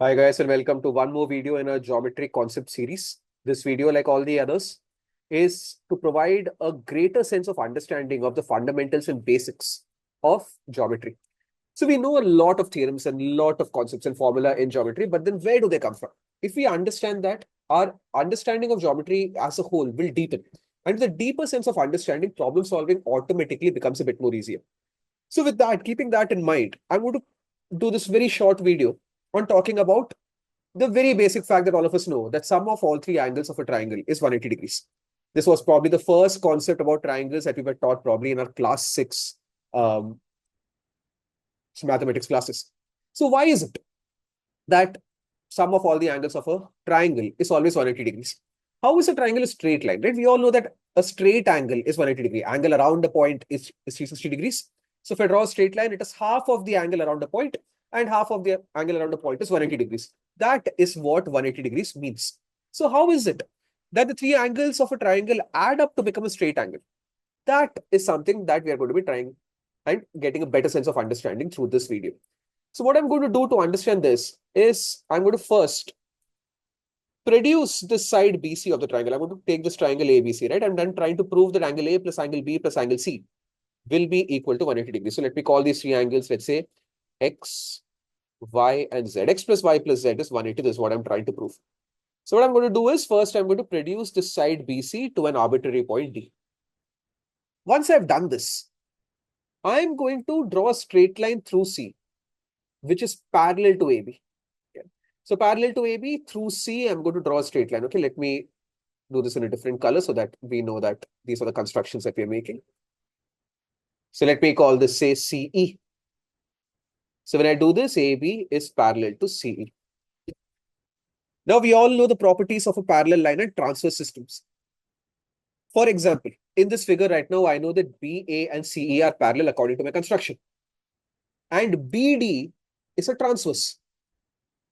Hi guys and welcome to one more video in our geometry concept series. This video, like all the others, is to provide a greater sense of understanding of the fundamentals and basics of geometry. So we know a lot of theorems and a lot of concepts and formula in geometry, but then where do they come from? If we understand that, our understanding of geometry as a whole will deepen. And with a deeper sense of understanding, problem solving automatically becomes a bit more easier. So with that, keeping that in mind, I'm going to do this very short video on talking about the very basic fact that all of us know, that sum of all three angles of a triangle is 180 degrees. This was probably the first concept about triangles that we were taught probably in our class 6 um, mathematics classes. So why is it that sum of all the angles of a triangle is always 180 degrees? How is a triangle a straight line, right? We all know that a straight angle is 180 degree. Angle around the point is 360 degrees. So if I draw a straight line, it is half of the angle around the point and half of the angle around the point is 180 degrees. That is what 180 degrees means. So how is it that the three angles of a triangle add up to become a straight angle? That is something that we are going to be trying and getting a better sense of understanding through this video. So what I'm going to do to understand this is I'm going to first produce this side BC of the triangle. I'm going to take this triangle ABC, right? I'm then trying to prove that angle A plus angle B plus angle C will be equal to 180 degrees. So let me call these three angles, let's say X, Y, and Z. X plus Y plus Z is 180. This is what I'm trying to prove. So what I'm going to do is first I'm going to produce this side BC to an arbitrary point D. Once I've done this, I'm going to draw a straight line through C, which is parallel to AB. Okay. So parallel to AB through C, I'm going to draw a straight line. Okay, let me do this in a different color so that we know that these are the constructions that we're making. So let me call this, say, CE. So when I do this, AB is parallel to CE. Now we all know the properties of a parallel line and transverse systems. For example, in this figure right now, I know that BA and CE are parallel according to my construction. And BD is a transverse.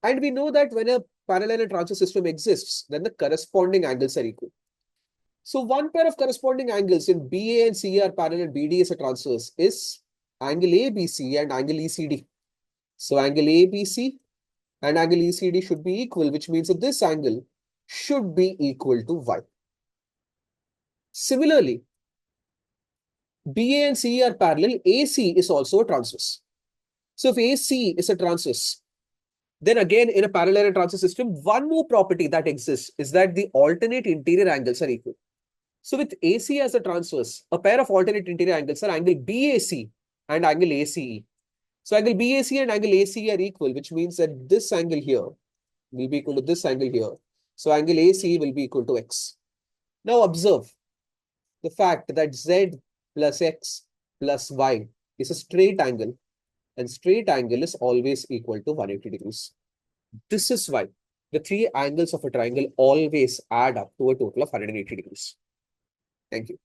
And we know that when a parallel and transverse system exists, then the corresponding angles are equal. So one pair of corresponding angles in BA and CE are parallel and BD is a transverse is angle ABC and angle ECD. So angle ABC and angle ECD should be equal, which means that this angle should be equal to Y. Similarly, BA and CE are parallel, AC is also a transverse. So if AC is a transverse, then again in a parallel and transverse system, one more property that exists is that the alternate interior angles are equal. So with AC as a transverse, a pair of alternate interior angles are angle BAC and angle ACE. So angle BAC and angle ACE are equal, which means that this angle here will be equal to this angle here. So angle ACE will be equal to X. Now observe the fact that Z plus X plus Y is a straight angle, and straight angle is always equal to 180 degrees. This is why the three angles of a triangle always add up to a total of 180 degrees. Thank you.